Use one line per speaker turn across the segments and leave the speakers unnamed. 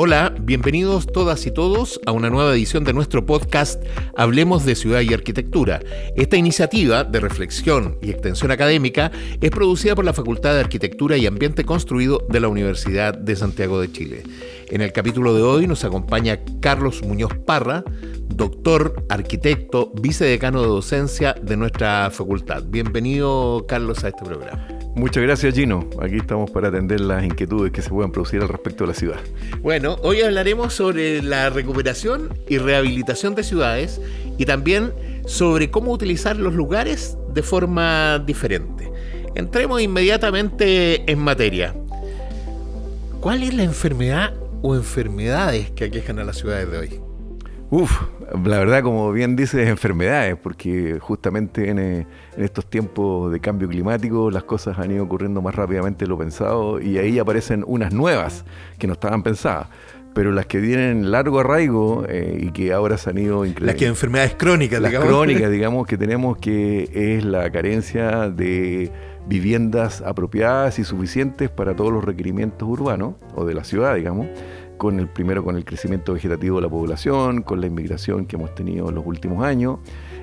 Hola, bienvenidos todas y todos a una nueva edición de nuestro podcast Hablemos de Ciudad y Arquitectura. Esta iniciativa de reflexión y extensión académica es producida por la Facultad de Arquitectura y Ambiente Construido de la Universidad de Santiago de Chile. En el capítulo de hoy nos acompaña Carlos Muñoz Parra, doctor, arquitecto, vicedecano de docencia de nuestra facultad. Bienvenido, Carlos, a este programa.
Muchas gracias, Gino. Aquí estamos para atender las inquietudes que se puedan producir al respecto de la ciudad.
Bueno, hoy hablaremos sobre la recuperación y rehabilitación de ciudades y también sobre cómo utilizar los lugares de forma diferente. Entremos inmediatamente en materia. ¿Cuál es la enfermedad o enfermedades que aquejan a las ciudades de hoy?
La verdad, como bien dices, enfermedades, porque justamente en estos tiempos de cambio climático las cosas han ido ocurriendo más rápidamente de lo pensado y ahí aparecen unas nuevas que no estaban pensadas, pero las que tienen largo arraigo y que ahora se han ido...
Las que enfermedades crónicas,
las digamos. Las crónicas, digamos, que tenemos, que es la carencia de viviendas apropiadas y suficientes para todos los requerimientos urbanos o de la ciudad, digamos. Con el crecimiento vegetativo de la población, con la inmigración que hemos tenido en los últimos años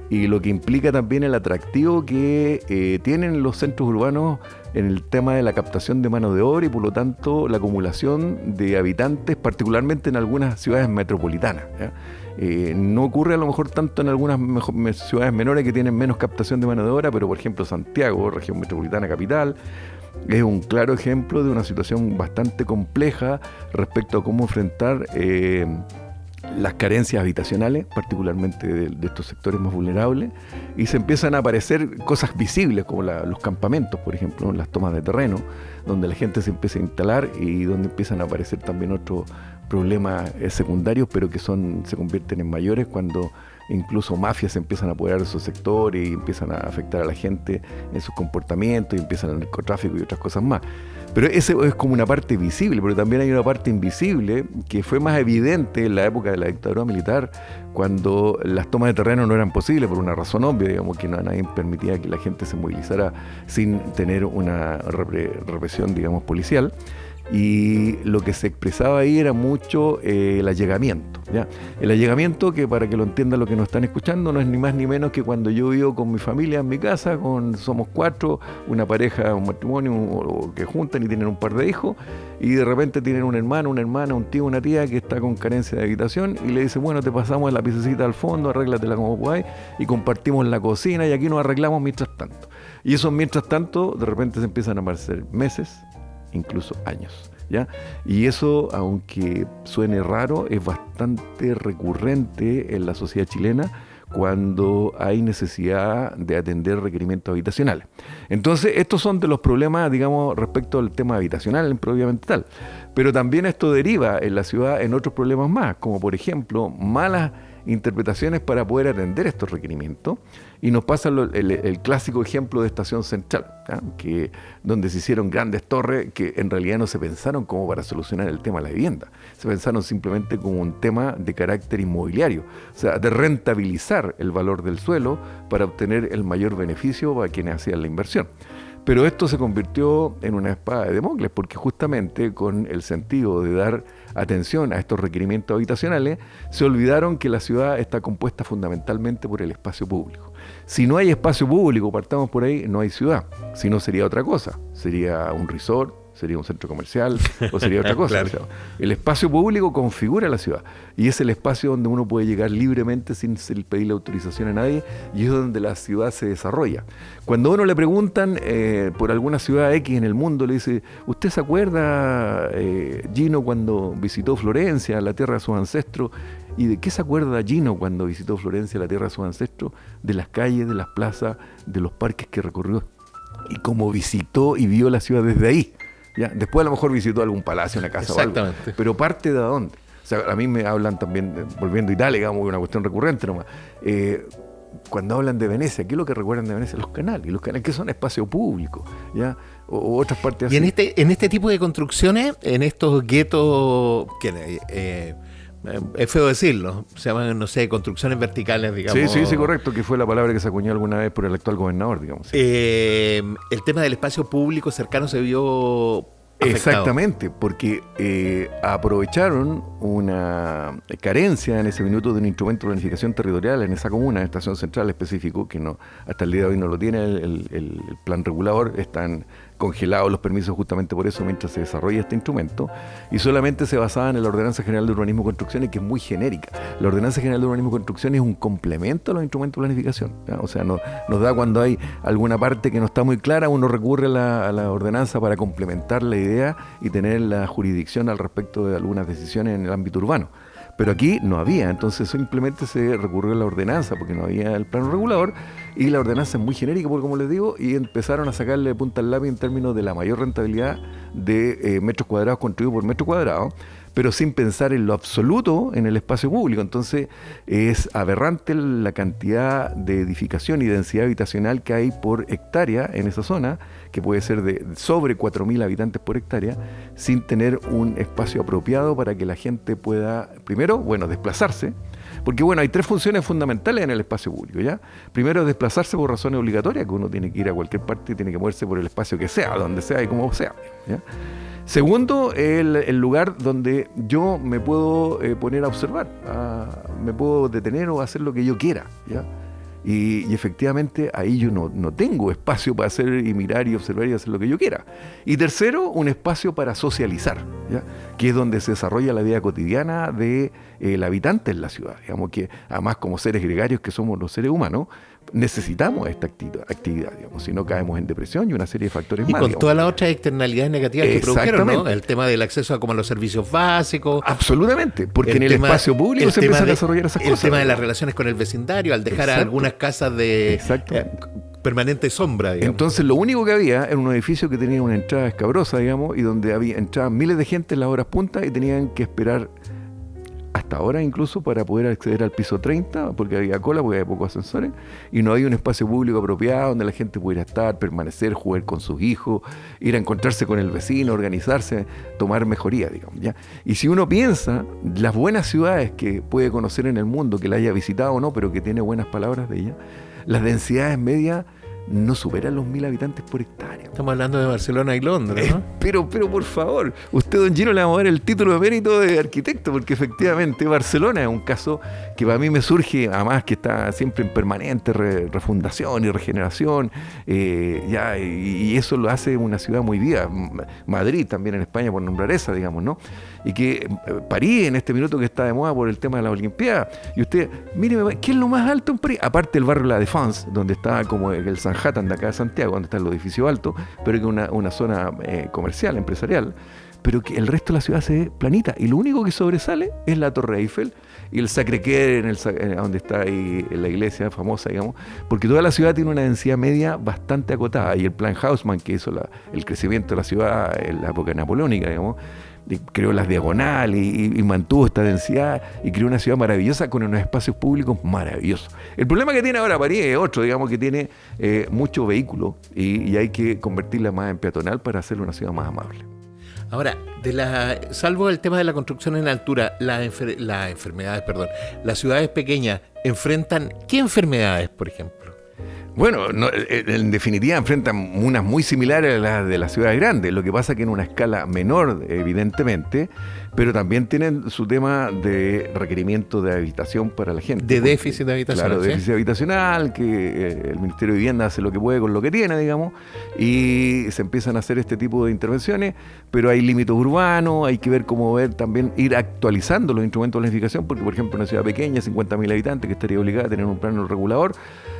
y lo que implica también el atractivo que tienen los centros urbanos en el tema de la captación de mano de obra y por lo tanto la acumulación de habitantes, particularmente en algunas ciudades metropolitanas, ¿ya? No ocurre a lo mejor tanto en algunas ciudades menores que tienen menos captación de mano de obra, pero por ejemplo Santiago, región metropolitana capital, es un claro ejemplo de una situación bastante compleja respecto a cómo enfrentar las carencias habitacionales, particularmente de estos sectores más vulnerables, y se empiezan a aparecer cosas visibles como los campamentos, por ejemplo, las tomas de terreno, donde la gente se empieza a instalar y donde empiezan a aparecer también otros problemas secundarios, pero que se convierten en mayores cuando incluso mafias se empiezan a apoderar de esos sectores y empiezan a afectar a la gente en sus comportamientos y empiezan el narcotráfico y otras cosas más. Pero ese es como una parte visible, pero también hay una parte invisible que fue más evidente en la época de la dictadura militar, cuando las tomas de terreno no eran posibles por una razón obvia, digamos, que nadie permitía que la gente se movilizara sin tener una represión, digamos, policial. Y lo que se expresaba ahí era mucho el allegamiento, ¿ya? El allegamiento, que para que lo entiendan los que nos están escuchando, no es ni más ni menos que cuando yo vivo con mi familia en mi casa, somos 4, una pareja, un matrimonio que juntan y tienen un par de hijos, y de repente tienen un hermano, una hermana, un tío, una tía que está con carencia de habitación y le dice, bueno, te pasamos la piececita al fondo, arréglatela como podáis, y compartimos la cocina y aquí nos arreglamos mientras tanto. Y esos mientras tanto, de repente se empiezan a aparecer meses, incluso años, ¿ya? Y eso, aunque suene raro, es bastante recurrente en la sociedad chilena cuando hay necesidad de atender requerimientos habitacionales. Entonces, estos son de los problemas, digamos, respecto al tema habitacional, propiamente tal. Pero también esto deriva en la ciudad en otros problemas más, como por ejemplo, malas interpretaciones para poder atender estos requerimientos, y nos pasa el clásico ejemplo de Estación Central, ¿ya? Donde se hicieron grandes torres que en realidad no se pensaron como para solucionar el tema de la vivienda, se pensaron simplemente como un tema de carácter inmobiliario, o sea, de rentabilizar el valor del suelo para obtener el mayor beneficio para quienes hacían la inversión. Pero esto se convirtió en una espada de Damocles, porque justamente con el sentido de dar atención a estos requerimientos habitacionales, se olvidaron que la ciudad está compuesta fundamentalmente por el espacio público. Si no hay espacio público, partamos por ahí, no hay ciudad. Si no, sería otra cosa. Sería un resort, sería un centro comercial o sería otra cosa. Claro. O sea, el espacio público configura la ciudad y es el espacio donde uno puede llegar libremente sin pedirle autorización a nadie, y es donde la ciudad se desarrolla. Cuando a uno le preguntan por alguna ciudad X en el mundo, le dice, ¿usted se acuerda, Gino, cuando visitó Florencia, la tierra de sus ancestros? ¿Y de qué se acuerda Gino cuando visitó Florencia, la tierra de sus ancestros? De las calles, de las plazas, de los parques que recorrió y cómo visitó y vio la ciudad desde ahí. ¿Ya? Después a lo mejor visitó algún palacio, una casa o algo, pero parte de dónde. O sea, a mí me hablan también, volviendo a Italia, digamos, una cuestión recurrente nomás, cuando hablan de Venecia, ¿qué es lo que recuerdan de Venecia? Los canales, que son espacio público, ¿ya? O otras partes así.
Y en este tipo de construcciones, en estos guetos, que es feo decirlo, se llaman, no sé, construcciones verticales, digamos.
Sí, correcto, que fue la palabra que se acuñó alguna vez por el actual gobernador, digamos. Sí.
El tema del espacio público cercano se vio
Exactamente, porque aprovecharon una carencia en ese minuto de un instrumento de planificación territorial en esa comuna, en Estación Central específico, que no, hasta el día de hoy no lo tiene el plan regulador. Están congelados los permisos justamente por eso mientras se desarrolla este instrumento, y solamente se basaban en la Ordenanza General de Urbanismo y Construcciones, que es muy genérica. La Ordenanza General de Urbanismo y Construcciones es un complemento a los instrumentos de planificación, ¿ya? O sea, nos da cuando hay alguna parte que no está muy clara, uno recurre a la ordenanza para complementar la idea y tener la jurisdicción al respecto de algunas decisiones en el ámbito urbano. Pero aquí no había, entonces simplemente se recurrió a la ordenanza porque no había el plano regulador, y la ordenanza es muy genérica, porque como les digo, y empezaron a sacarle punta al lápiz en términos de la mayor rentabilidad de metros cuadrados construidos por metro cuadrado, pero sin pensar en lo absoluto en el espacio público. Entonces es aberrante la cantidad de edificación y densidad habitacional que hay por hectárea en esa zona, que puede ser de sobre 4.000 habitantes por hectárea, sin tener un espacio apropiado para que la gente pueda, primero, desplazarse. Porque hay 3 funciones fundamentales en el espacio público, ¿ya? Primero, desplazarse por razones obligatorias, que uno tiene que ir a cualquier parte y tiene que moverse por el espacio que sea, donde sea y como sea, ¿ya? Segundo, el lugar donde yo me puedo poner a observar, me puedo detener o hacer lo que yo quiera, ¿ya? Y efectivamente ahí yo no tengo espacio para hacer y mirar y observar y hacer lo que yo quiera. Y tercero, un espacio para socializar, ¿ya? Que es donde se desarrolla la vida cotidiana del habitante en la ciudad. Digamos que además, como seres gregarios que somos los seres humanos, necesitamos esta actividad, digamos, si no caemos en depresión y una serie de factores más.
Y con todas las otras externalidades negativas que produjeron, ¿no? El tema del acceso a los servicios básicos.
Absolutamente, porque en el espacio público se empiezan a desarrollar esas cosas.
El tema de las relaciones con el vecindario, al dejar algunas casas de permanente sombra, digamos.
Entonces lo único que había era un edificio que tenía una entrada escabrosa, digamos, y donde entraban miles de gente en las horas puntas y tenían que esperar hasta ahora incluso para poder acceder al piso 30, porque había cola, porque había pocos ascensores, y no había un espacio público apropiado donde la gente pudiera estar, permanecer, jugar con sus hijos, ir a encontrarse con el vecino, organizarse, tomar mejoría, digamos, ¿ya? Y si uno piensa las buenas ciudades que puede conocer en el mundo, que la haya visitado o no, pero que tiene buenas palabras de ella, las densidades medias no superan los 1.000 habitantes por hectárea.
Estamos hablando de Barcelona y Londres, ¿no?
Pero por favor, usted, don Gino, le vamos a dar el título de mérito de arquitecto, porque efectivamente Barcelona es un caso que para mí me surge, además que está siempre en permanente refundación y regeneración, y eso lo hace una ciudad muy viva. Madrid también en España, por nombrar esa, digamos, ¿no? Y que París, en este minuto que está de moda por el tema de la Olimpiada, y usted, mire, ¿qué es lo más alto en París? Aparte del barrio La Défense, donde está como el Sanhattan de acá de Santiago, donde está el edificio alto, pero que es una zona comercial, empresarial, pero que el resto de la ciudad se ve planita, y lo único que sobresale es la Torre Eiffel y el Sacré-Cœur, donde está ahí la iglesia famosa, digamos, porque toda la ciudad tiene una densidad media bastante acotada, y el plan Haussmann, que hizo el crecimiento de la ciudad en la época napoleónica, digamos, creó las diagonales y mantuvo esta densidad y creó una ciudad maravillosa con unos espacios públicos maravillosos. El problema que tiene ahora París es otro, digamos, que tiene mucho vehículo y hay que convertirla más en peatonal para hacerla una ciudad más amable.
Ahora, salvo el tema de la construcción en altura, las ciudades pequeñas enfrentan ¿qué enfermedades, por ejemplo?
Bueno, en definitiva enfrentan unas muy similares a las de las ciudades grandes, lo que pasa que en una escala menor, evidentemente, pero también tienen su tema de requerimiento de habitación para la gente.
De déficit habitacional.
Claro, déficit habitacional, que el Ministerio de Vivienda hace lo que puede con lo que tiene, digamos, y se empiezan a hacer este tipo de intervenciones, pero hay límites urbanos, hay que ver también ir actualizando los instrumentos de planificación, porque por ejemplo en una ciudad pequeña, 50.000 habitantes, que estaría obligada a tener un plano regulador,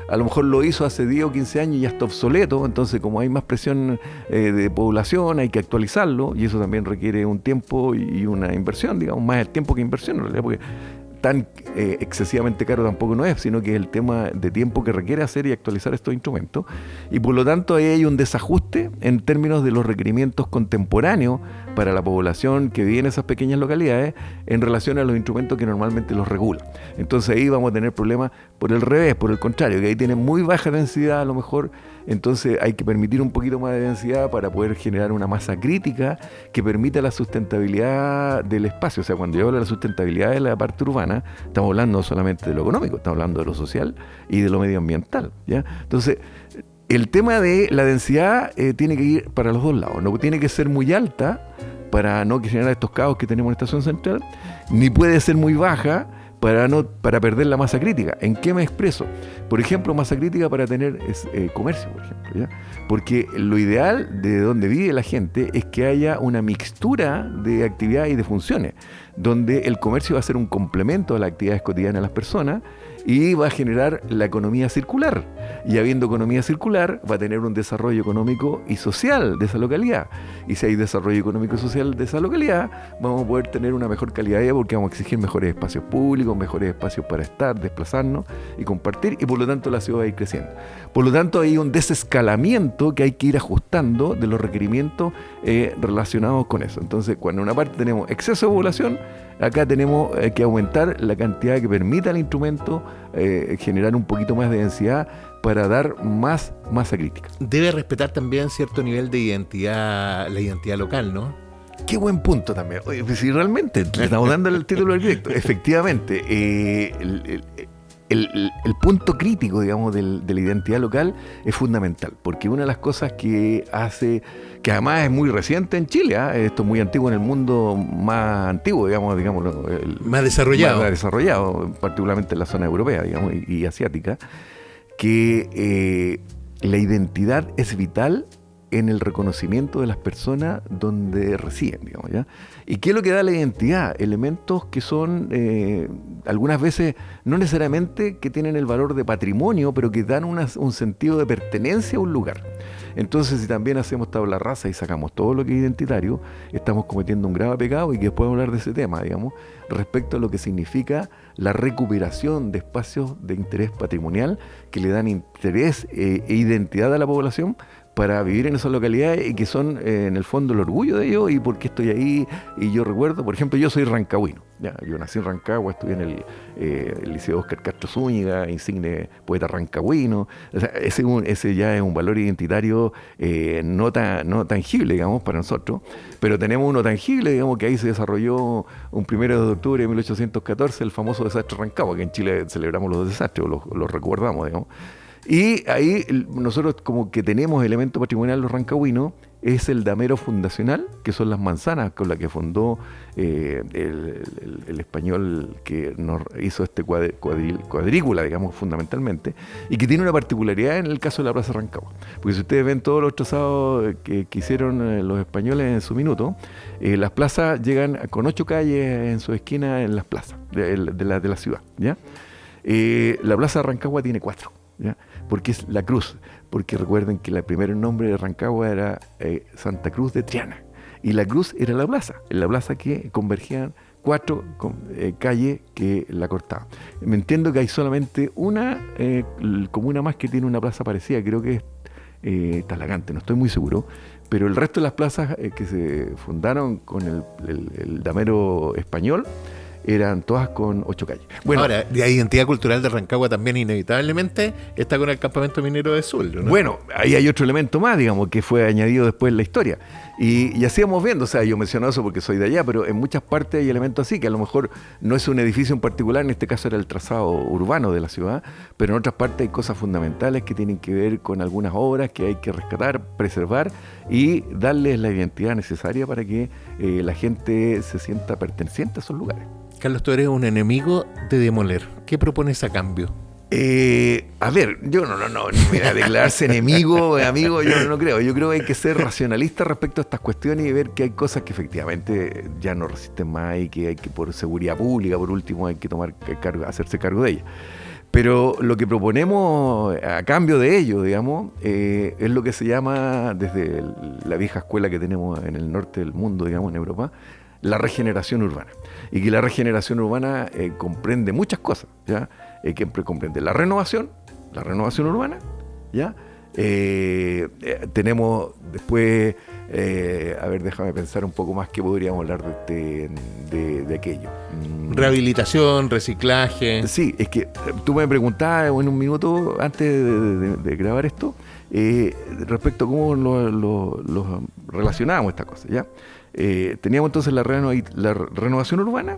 a lo mejor lo hizo hace 10 o 15 años y ya está obsoleto, entonces como hay más presión de población, hay que actualizarlo, y eso también requiere un tiempo y una inversión, digamos, más el tiempo que inversión en realidad, porque tan excesivamente caro tampoco no es, sino que es el tema de tiempo que requiere hacer y actualizar estos instrumentos, y por lo tanto ahí hay un desajuste en términos de los requerimientos contemporáneos para la población que vive en esas pequeñas localidades en relación a los instrumentos que normalmente los regulan. Entonces ahí vamos a tener problemas por el revés, por el contrario, que ahí tienen muy baja densidad a lo mejor, entonces hay que permitir un poquito más de densidad para poder generar una masa crítica que permita la sustentabilidad del espacio. O sea, cuando yo hablo de la sustentabilidad de la parte urbana, estamos hablando no solamente de lo económico, estamos hablando de lo social y de lo medioambiental, ¿ya? Entonces, El tema de la densidad tiene que ir para los dos lados. No tiene que ser muy alta para no generar estos caos que tenemos en la estación central, ni puede ser muy baja para perder la masa crítica. ¿En qué me expreso? Por ejemplo, masa crítica para tener comercio, por ejemplo, ¿ya? Porque lo ideal de donde vive la gente es que haya una mixtura de actividades y de funciones, donde el comercio va a ser un complemento a las actividades cotidianas de las personas y va a generar la economía circular. Y habiendo economía circular, va a tener un desarrollo económico y social de esa localidad. Y si hay desarrollo económico y social de esa localidad, vamos a poder tener una mejor calidad de vida porque vamos a exigir mejores espacios públicos, mejores espacios para estar, desplazarnos y compartir, y por lo tanto la ciudad va a ir creciendo. Por lo tanto, hay un desescalamiento que hay que ir ajustando de los requerimientos relacionados con eso. Entonces, cuando en una parte tenemos exceso de población, acá tenemos que aumentar la cantidad que permita al instrumento generar un poquito más de densidad para dar más masa crítica.
Debe respetar también cierto nivel de identidad, la identidad local, ¿no?
Qué buen punto también. Oye, pues si realmente le estamos dando el título del directo, efectivamente, el punto crítico, digamos, de la identidad local es fundamental, porque una de las cosas que hace, que además es muy reciente en Chile, esto es muy antiguo en el mundo más antiguo, digamos
más desarrollado.
Más desarrollado, particularmente en la zona europea, digamos, y asiática, que la identidad es vital en el reconocimiento de las personas donde residen, digamos, ¿ya? ¿Y qué es lo que da la identidad? Elementos que son, algunas veces, no necesariamente que tienen el valor de patrimonio, pero que dan un sentido de pertenencia a un lugar. Entonces, si también hacemos tabla rasa y sacamos todo lo que es identitario, estamos cometiendo un grave pecado, y que después hablar de ese tema, digamos, respecto a lo que significa la recuperación de espacios de interés patrimonial que le dan interés e identidad a la población para vivir en esas localidades y que son en el fondo el orgullo de ellos y por qué estoy ahí. Y yo recuerdo, por ejemplo, yo soy rancagüino, ¿ya? Yo nací en Rancagua, estudié en el Liceo Óscar Castro Zúñiga, insigne poeta rancagüino. O sea, ese ya es un valor identitario no tangible, digamos, para nosotros, pero tenemos uno tangible, digamos, que ahí se desarrolló un 1 de octubre de 1814 el famoso desastre de Rancagua, que en Chile celebramos los desastres, o los recordamos, digamos. Y ahí nosotros como que tenemos elemento patrimonial los rancagüinos, es el damero fundacional, que son las manzanas con las que fundó el español que nos hizo este cuadrícula, digamos, fundamentalmente, y que tiene una particularidad en el caso de la Plaza Rancagua. Porque si ustedes ven todos los trazados que hicieron los españoles en su minuto, las plazas llegan con 8 calles en su esquina en las plazas de la ciudad, ¿ya? La Plaza Rancagua tiene 4. ¿Ya? Porque es la cruz, porque recuerden que el primer nombre de Rancagua era Santa Cruz de Triana, y la cruz era la plaza, en la plaza que convergían 4 calles que la cortaban. Me entiendo que hay solamente una comuna más que tiene una plaza parecida, creo que es Talagante, no estoy muy seguro, pero el resto de las plazas que se fundaron con el damero español eran todas con 8 calles. Bueno,
ahora, la identidad cultural de Rancagua también inevitablemente está con el campamento minero de Sul, ¿no?
Bueno, ahí hay otro elemento más, digamos, que fue añadido después en la historia. Y así vamos viendo, o sea, yo menciono eso porque soy de allá, pero en muchas partes hay elementos así, que a lo mejor no es un edificio en particular, en este caso era el trazado urbano de la ciudad, pero en otras partes hay cosas fundamentales que tienen que ver con algunas obras que hay que rescatar, preservar y darles la identidad necesaria para que la gente se sienta perteneciente a esos lugares.
Carlos, tú eres un enemigo de demoler. ¿Qué propones a cambio?
A ver, yo no, mira, declararse enemigo, amigo, yo no creo. Yo creo que hay que ser racionalista respecto a estas cuestiones y ver que hay cosas que efectivamente ya no resisten más y que hay que, por seguridad pública, por último, hay que tomar cargo, hacerse cargo de ellas. Pero lo que proponemos a cambio de ello, digamos, es lo que se llama, desde la vieja escuela que tenemos en el norte del mundo, digamos, en Europa, la regeneración urbana. Y que la regeneración urbana comprende muchas cosas, ¿ya? Que comprende la renovación urbana, ¿ya? Tenemos después, a ver, déjame pensar un poco más que podríamos hablar de aquello.
Rehabilitación, reciclaje.
Sí, es que tú me preguntabas en un minuto antes de grabar esto, respecto a cómo lo relacionábamos estas cosas, ¿ya? Teníamos entonces la renovación urbana,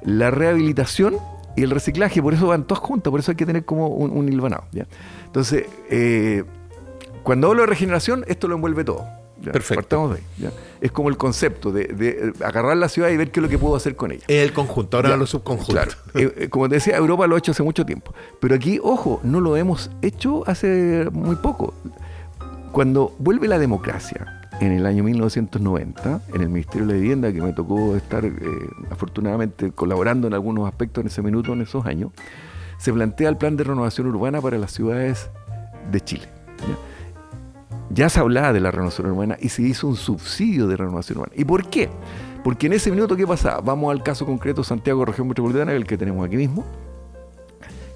la rehabilitación y el reciclaje, por eso van todas juntas, por eso hay que tener como un hilvanado, ¿ya? Entonces, Cuando hablo de regeneración, esto lo envuelve todo. ¿Ya?
Perfecto.
Partamos de ahí, ¿ya? Es como el concepto de agarrar la ciudad y ver qué es lo que puedo hacer con ella.
Es el conjunto, ahora los subconjuntos.
Claro. Como te decía, Europa lo ha hecho hace mucho tiempo. Pero aquí, ojo, no lo hemos hecho hace muy poco. Cuando vuelve la democracia, en el año 1990, en el Ministerio de la Vivienda, que me tocó estar afortunadamente colaborando en algunos aspectos en ese minuto, en esos años, se plantea el plan de renovación urbana para las ciudades de Chile. Ya se hablaba de la renovación urbana y se hizo un subsidio de renovación urbana. ¿Y por qué? Porque en ese minuto, ¿qué pasaba? Vamos al caso concreto Santiago, región metropolitana, el que tenemos aquí mismo.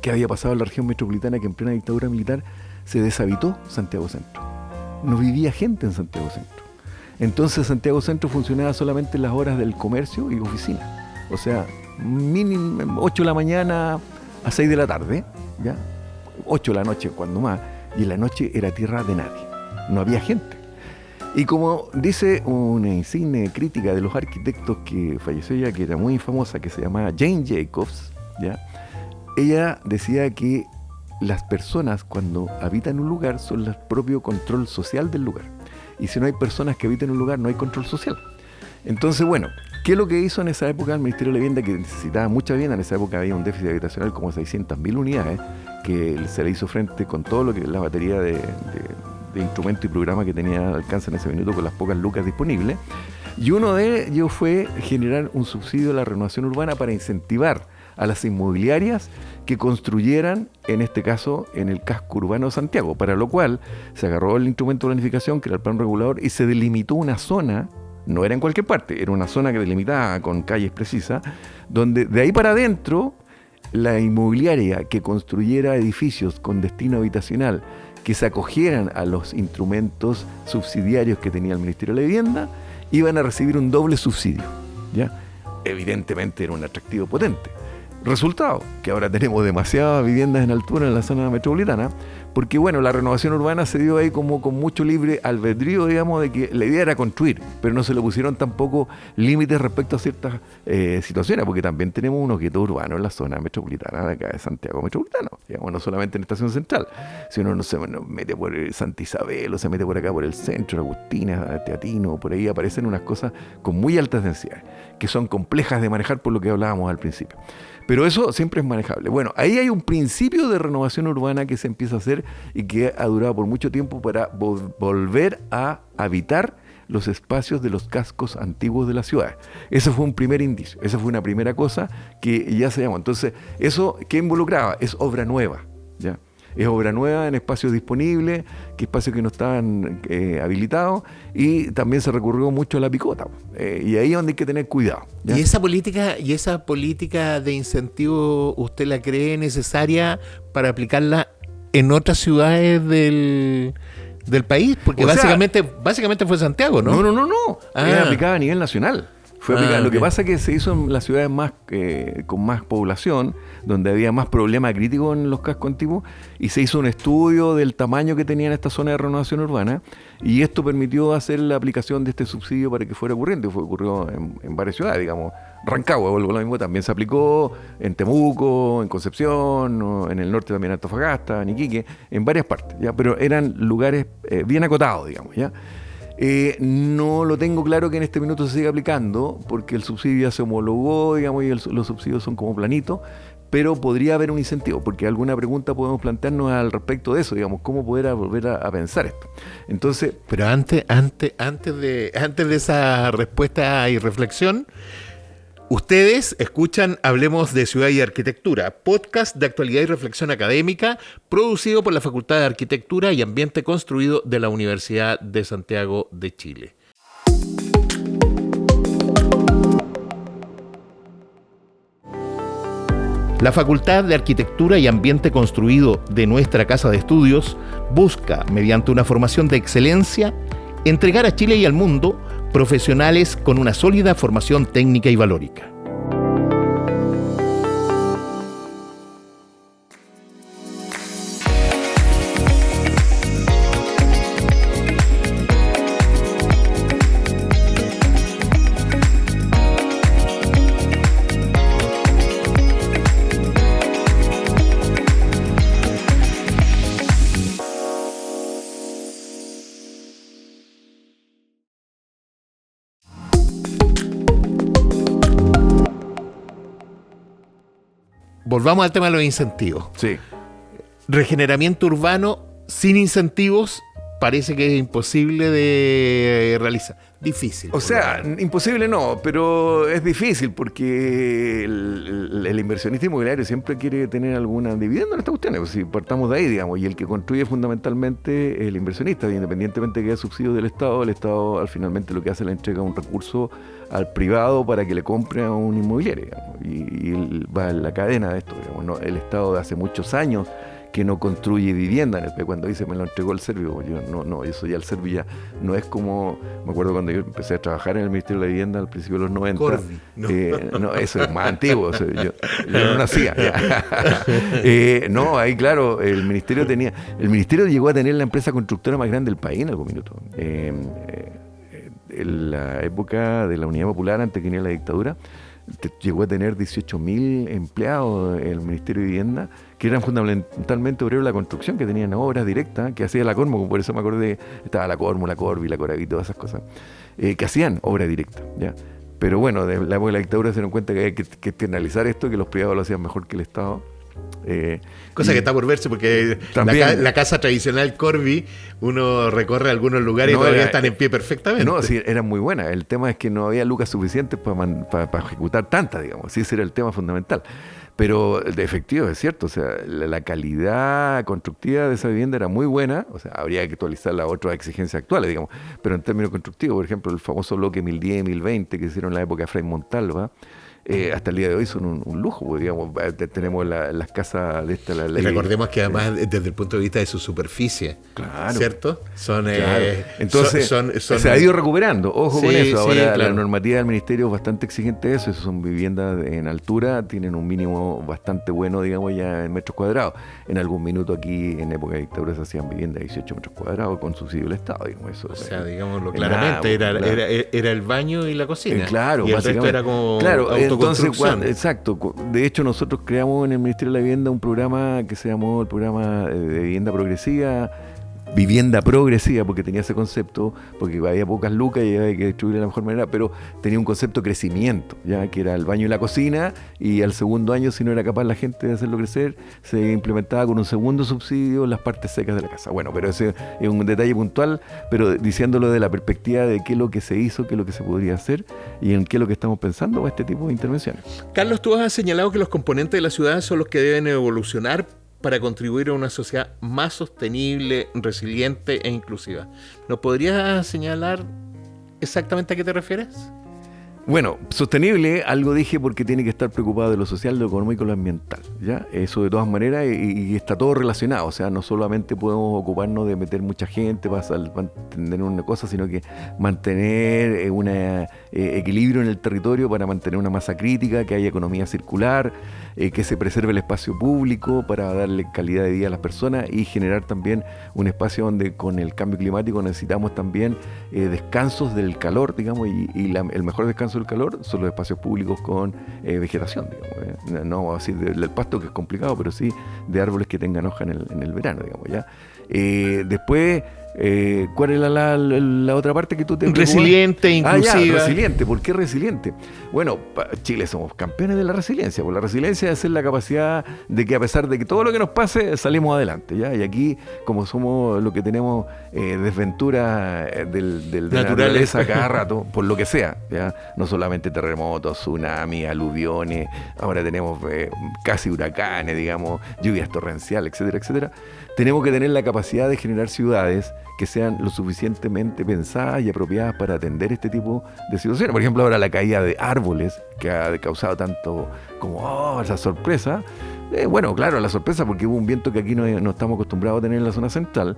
¿Qué había pasado en la región metropolitana? Que en plena dictadura militar se deshabitó Santiago Centro. No vivía gente en Santiago Centro. Entonces Santiago Centro funcionaba solamente en las horas del comercio y oficina. O sea, mínimo 8 de la mañana a 6 de la tarde, ¿ya? 8 de la noche cuando más. Y en la noche era tierra de nadie. No había gente. Y como dice una insigne crítica de los arquitectos que falleció ya, que era muy famosa, que se llamaba Jane Jacobs, ¿ya? Ella decía que las personas cuando habitan un lugar son el propio control social del lugar. Y si no hay personas que habiten un lugar, no hay control social. Entonces, bueno, ¿qué es lo que hizo en esa época el Ministerio de la Vivienda? Que necesitaba mucha vivienda. En esa época había un déficit habitacional como 600.000 unidades, que se le hizo frente con todo lo que la batería de instrumentos y programas que tenía al alcance en ese minuto con las pocas lucas disponibles. Y uno de ellos fue generar un subsidio a la renovación urbana para incentivar a las inmobiliarias que construyeran, en este caso, en el casco urbano de Santiago, para lo cual se agarró el instrumento de planificación, que era el plan regulador, y se delimitó una zona, no era en cualquier parte, era una zona que delimitaba con calles precisas, donde de ahí para adentro, la inmobiliaria que construyera edificios con destino habitacional que se acogieran a los instrumentos subsidiarios que tenía el Ministerio de la Vivienda, iban a recibir un doble subsidio, ¿ya? Evidentemente era un atractivo potente. Resultado, que ahora tenemos demasiadas viviendas en altura en la zona metropolitana, porque bueno, la renovación urbana se dio ahí como con mucho libre albedrío, digamos, de que la idea era construir, pero no se le pusieron tampoco límites respecto a ciertas situaciones, porque también tenemos unos guetos urbanos en la zona metropolitana de acá de Santiago metropolitano, digamos, no solamente en Estación Central, si uno no se mete por Santa Isabel o se mete por acá por el centro, Agustina, Teatino, por ahí aparecen unas cosas con muy altas densidades, que son complejas de manejar por lo que hablábamos al principio. Pero eso siempre es manejable. Bueno, ahí hay un principio de renovación urbana que se empieza a hacer y que ha durado por mucho tiempo para volver a habitar los espacios de los cascos antiguos de la ciudad. Ese fue un primer indicio, esa fue una primera cosa que ya se llamó. Entonces, ¿eso qué involucraba? Es obra nueva, ¿ya? Es obra nueva en espacios disponibles, que espacios que no estaban habilitados, y también se recurrió mucho a la picota. Y ahí es donde hay que tener cuidado, ¿ya?
¿Y esa política de incentivo usted la cree necesaria para aplicarla en otras ciudades del país? Porque básicamente fue Santiago, ¿no?
No. Es aplicada a nivel nacional. Fue aplicada. Lo que pasa es que se hizo en las ciudades más con más población, donde había más problema crítico en los cascos antiguos, y se hizo un estudio del tamaño que tenían esta zona de renovación urbana, y esto permitió hacer la aplicación de este subsidio para que fuera ocurrente. Ocurrió en varias ciudades, digamos. Rancagua, vuelvo a lo mismo, también se aplicó en Temuco, en Concepción, en el norte también en Antofagasta, en Iquique, en varias partes, ¿ya? Pero eran lugares bien acotados, digamos, ¿ya? No lo tengo claro que en este minuto se siga aplicando, porque el subsidio ya se homologó, digamos, y los subsidios son como planitos, pero podría haber un incentivo, porque alguna pregunta podemos plantearnos al respecto de eso, digamos, cómo poder volver a pensar esto. Entonces,
pero antes de esa respuesta y reflexión, ustedes escuchan Hablemos de Ciudad y Arquitectura, podcast de actualidad y reflexión académica, producido por la Facultad de Arquitectura y Ambiente Construido de la Universidad de Santiago de Chile. La Facultad de Arquitectura y Ambiente Construido de nuestra Casa de Estudios busca, mediante una formación de excelencia, entregar a Chile y al mundo profesionales con una sólida formación técnica y valórica. volvamos al tema de los incentivos.
Sí.
Regeneramiento urbano sin incentivos parece que es imposible de realizar. Difícil.
O sea, imposible no, pero es difícil porque el inversionista inmobiliario siempre quiere tener alguna dividenda en esta cuestión. Pues si partamos de ahí, digamos, y el que construye fundamentalmente el inversionista, independientemente de que haya subsidios del Estado, el Estado al finalmente lo que hace es le entrega un recurso al privado para que le compre a un inmobiliario, digamos, y va en la cadena de esto, digamos, ¿no? El Estado de hace muchos años que no construye vivienda en el país. Cuando dice me lo entregó el Servio, yo no, eso ya el Servio ya no es como, me acuerdo cuando yo empecé a trabajar en el Ministerio de la Vivienda al principio de los 90.
Corvi,
no, eso es más antiguo, o sea, yo no nacía. No, ahí claro, el ministerio llegó a tener la empresa constructora más grande del país en algún minuto. En la época de la Unidad Popular, antes que viniera la dictadura, llegó a tener 18.000 empleados en el Ministerio de Vivienda, que eran fundamentalmente obreros de la construcción, que tenían obras directas, que hacía la Cormo, por eso me acordé, estaba la Cormo, la Corvi, la Coraví, todas esas cosas, que hacían obra directa, ¿ya? Pero bueno, de la época de la dictadura se dieron cuenta que había que externalizar esto, que los privados lo hacían mejor que el Estado.
Cosa que está por verse, porque la casa tradicional Corvi, uno recorre algunos lugares y todavía están en pie perfectamente.
No, sí, eran muy buenas. El tema es que no había lucas suficientes para ejecutar tantas, digamos. Sí, ese era el tema fundamental. Pero de efectivo, es cierto, o sea, la calidad constructiva de esa vivienda era muy buena, o sea, habría que actualizar las otras exigencias actuales, digamos, pero en términos constructivos, por ejemplo, el famoso bloque 1010 y 1020 que hicieron en la época de Fray Montalva, hasta el día de hoy son un lujo, pues, digamos, tenemos las casas de esta, la ley.
Y recordemos que además desde el punto de vista de su superficie, claro, ¿cierto?
Entonces se ha ido recuperando, ojo con eso. Ahora la normativa del ministerio es bastante exigente de eso, son viviendas en altura, tienen un mínimo bastante bueno, digamos, ya en metros cuadrados. En algún minuto aquí, en época de dictadura, se hacían viviendas de 18 metros cuadrados con subsidio del Estado, digamos, eso.
O sea, digámoslo claramente, era el baño y la cocina.
Claro,
y el resto era como
entonces, exacto. De hecho, nosotros creamos en el Ministerio de la Vivienda un programa que se llamó el programa de vivienda progresiva, porque tenía ese concepto, porque había pocas lucas y había que distribuir de la mejor manera, pero tenía un concepto de crecimiento, ya que era el baño y la cocina, y al segundo año, si no era capaz la gente de hacerlo crecer, se implementaba con un segundo subsidio las partes secas de la casa. Bueno, pero ese es un detalle puntual, pero diciéndolo de la perspectiva de qué es lo que se hizo, qué es lo que se podría hacer y en qué es lo que estamos pensando con este tipo de intervenciones.
Carlos, tú has señalado que los componentes de la ciudad son los que deben evolucionar para contribuir a una sociedad más sostenible, resiliente e inclusiva. ¿Nos podrías señalar exactamente a qué te refieres?
Bueno, sostenible, algo dije, porque tiene que estar preocupado de lo social, de lo económico y lo ambiental, ¿ya? Eso de todas maneras, y está todo relacionado, o sea, no solamente podemos ocuparnos de meter mucha gente para mantener una cosa, sino que mantener un equilibrio en el territorio para mantener una masa crítica, que haya economía circular, que se preserve el espacio público para darle calidad de vida a las personas y generar también un espacio donde con el cambio climático necesitamos también descansos del calor, digamos, y el mejor descanso del calor son los espacios públicos con vegetación, digamos, no así del pasto, que es complicado, pero sí de árboles que tengan hoja en el verano, digamos, ¿ya? Después, ¿cuál es la otra parte que tú te preocupas?
Resiliente, inclusiva.
Resiliente. ¿Por qué resiliente? Bueno, Chile somos campeones de la resiliencia, porque la resiliencia es la capacidad de que a pesar de que todo lo que nos pase, salimos adelante, ¿ya? Y aquí, como somos lo que tenemos desventura de la naturaleza cada rato, por lo que sea, ¿ya? No solamente terremotos, tsunamis, aluviones, ahora tenemos casi huracanes, digamos, lluvias torrenciales, etcétera, etcétera. Tenemos que tener la capacidad de generar ciudades que sean lo suficientemente pensadas y apropiadas para atender este tipo de situaciones. Por ejemplo, ahora la caída de árboles, que ha causado tanto como esa sorpresa. Bueno, claro, la sorpresa porque hubo un viento que aquí no estamos acostumbrados a tener en la zona central,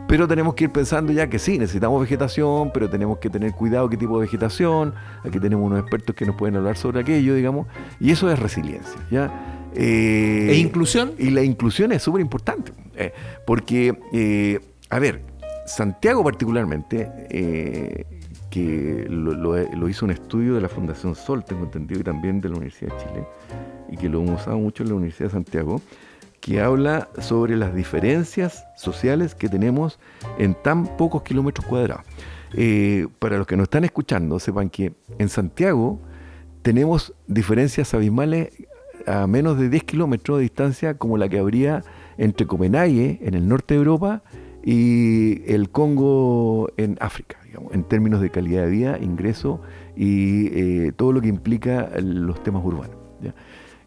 pero tenemos que ir pensando ya que sí, necesitamos vegetación, pero tenemos que tener cuidado qué tipo de vegetación. Aquí tenemos unos expertos que nos pueden hablar sobre aquello, digamos, y eso es resiliencia, ¿ya?
¿E inclusión?
Y la inclusión es súper importante, porque, a ver, Santiago particularmente, que lo hizo un estudio de la Fundación Sol, tengo entendido, y también de la Universidad de Chile, y que lo hemos usado mucho en la Universidad de Santiago, que habla sobre las diferencias sociales que tenemos en tan pocos kilómetros cuadrados. Para los que nos están escuchando, sepan que en Santiago tenemos diferencias abismales a menos de 10 kilómetros de distancia como la que habría entre Copenhague, en el norte de Europa, y el Congo en África, digamos, en términos de calidad de vida, ingreso y todo lo que implica los temas urbanos, ¿ya?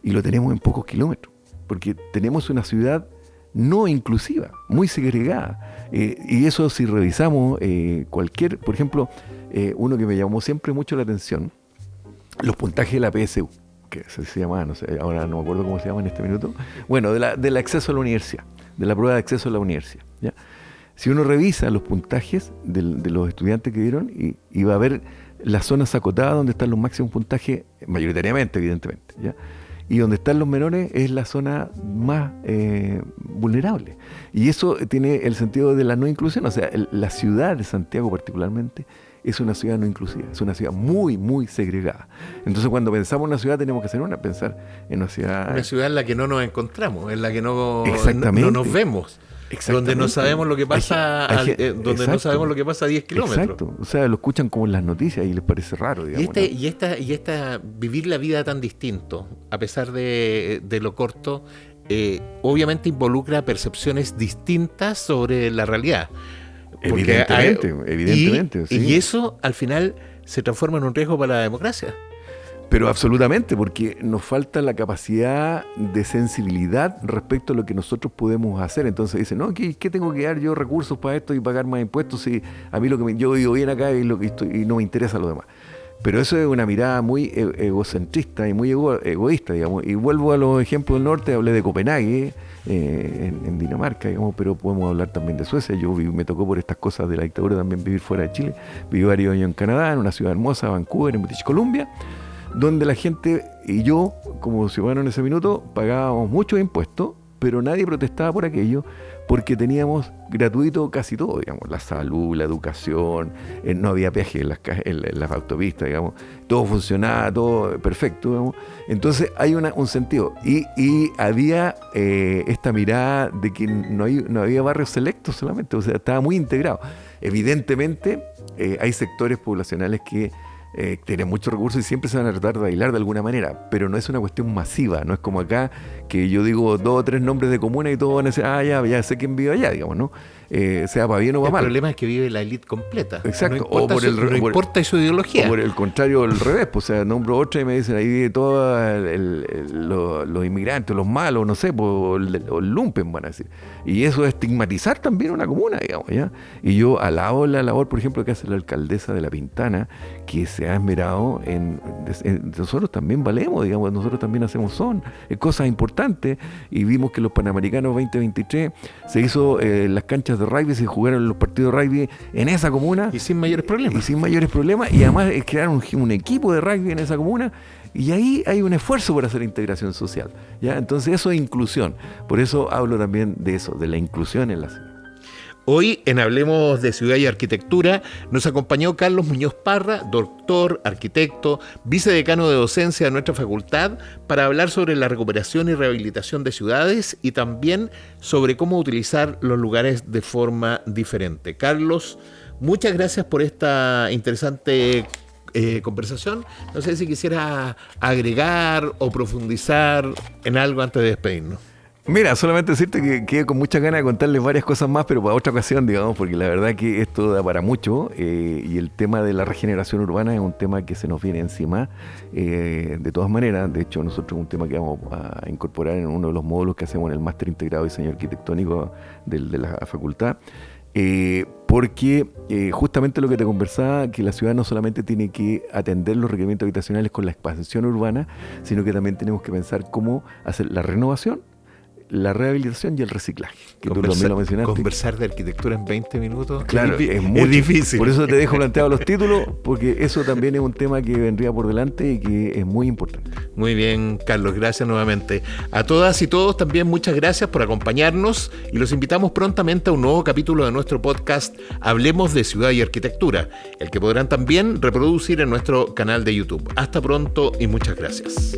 Y lo tenemos en pocos kilómetros, porque tenemos una ciudad no inclusiva, muy segregada. Y eso, si revisamos por ejemplo, uno que me llamó siempre mucho la atención, los puntajes de la PSU, que se llamaba, no sé, ahora no me acuerdo cómo se llama en este minuto, bueno, del acceso a la universidad, de la prueba de acceso a la universidad, ¿ya? Si uno revisa los puntajes de los estudiantes que dieron, y va a ver las zonas acotadas donde están los máximos puntajes, mayoritariamente, evidentemente, ¿ya? Y donde están los menores es la zona más vulnerable. Y eso tiene el sentido de la no inclusión. O sea, la ciudad de Santiago particularmente es una ciudad no inclusiva, es una ciudad muy, muy segregada. Entonces, cuando pensamos en una ciudad, tenemos que pensar en una ciudad...
Una ciudad en la que no nos encontramos, en la que no nos vemos. Donde no sabemos lo que pasa no sabemos lo que pasa a 10 kilómetros.
Exacto, o sea, lo escuchan como en las noticias y les parece raro, digamos.
Y esta vivir la vida tan distinto, a pesar de lo corto, obviamente involucra percepciones distintas sobre la realidad.
Evidentemente. Sí.
Y eso al final se transforma en un riesgo para la democracia.
Pero absolutamente, porque nos falta la capacidad de sensibilidad respecto a lo que nosotros podemos hacer. Entonces dicen, no, ¿qué tengo que dar yo recursos para esto y pagar más impuestos si a mí yo vivo bien acá y no me interesa lo demás? Pero eso es una mirada muy egocentrista y muy egoísta, digamos. Y vuelvo a los ejemplos del norte, hablé de Copenhague, en Dinamarca, digamos, pero podemos hablar también de Suecia. Me tocó por estas cosas de la dictadura también vivir fuera de Chile. Viví varios años en Canadá, en una ciudad hermosa, Vancouver, en British Columbia, donde la gente y yo, como ciudadano en ese minuto, pagábamos muchos impuestos, pero nadie protestaba por aquello, porque teníamos gratuito casi todo, digamos, la salud, la educación, no había peaje en las autopistas, digamos, todo funcionaba, todo perfecto, digamos. Entonces hay un sentido, y había esta mirada de que no había barrios selectos solamente, o sea, estaba muy integrado. Evidentemente hay sectores poblacionales que tienen muchos recursos y siempre se van a tratar de bailar de alguna manera, pero no es una cuestión masiva, no es como acá que yo digo 2 o 3 nombres de comuna y todos van a decir, ya sé quién vive allá, digamos, ¿no? Sea para bien o para mal.
El problema es que vive la élite completa.
Exacto.
No importa su ideología.
O por el contrario, al revés, pues, o sea, nombro otra y me dicen, ahí vive todos los inmigrantes, los malos, no sé, o el lumpen, van a decir. Y eso es estigmatizar también una comuna, digamos, ¿ya? Y yo alabo la labor, por ejemplo, que hace la alcaldesa de La Pintana, que se ha esmerado en nosotros también valemos, digamos, nosotros también hacemos cosas importantes, y vimos que los Panamericanos 2023 se hizo las canchas de rugby, se jugaron los partidos de rugby en esa comuna.
Y sin mayores problemas.
Y además crearon un equipo de rugby en esa comuna, y ahí hay un esfuerzo por hacer integración social, ¿ya? Entonces eso es inclusión. Por eso hablo también de eso, de la inclusión en la ciudad.
Hoy en Hablemos de Ciudad y Arquitectura nos acompañó Carlos Muñoz Parra, doctor, arquitecto, vicedecano de docencia de nuestra facultad, para hablar sobre la recuperación y rehabilitación de ciudades y también sobre cómo utilizar los lugares de forma diferente. Carlos, muchas gracias por esta interesante conversación. No sé si quisiera agregar o profundizar en algo antes de despedirnos.
Mira, solamente decirte que quedé con muchas ganas de contarles varias cosas más, pero para otra ocasión, digamos, porque la verdad que esto da para mucho, y el tema de la regeneración urbana es un tema que se nos viene encima, de todas maneras. De hecho, nosotros es un tema que vamos a incorporar en uno de los módulos que hacemos en el Máster Integrado de Diseño Arquitectónico de la facultad, porque justamente lo que te conversaba, que la ciudad no solamente tiene que atender los requerimientos habitacionales con la expansión urbana, sino que también tenemos que pensar cómo hacer la renovación, la rehabilitación y el reciclaje, que tú también lo mencionaste.
Conversar de arquitectura en 20 minutos,
claro, es difícil. Por eso te dejo planteados los títulos, porque eso también es un tema que vendría por delante y que es muy importante.
Muy bien, Carlos, gracias nuevamente. A todas y todos también muchas gracias por acompañarnos, y los invitamos prontamente a un nuevo capítulo de nuestro podcast Hablemos de Ciudad y Arquitectura, el que podrán también reproducir en nuestro canal de YouTube. Hasta pronto y muchas gracias.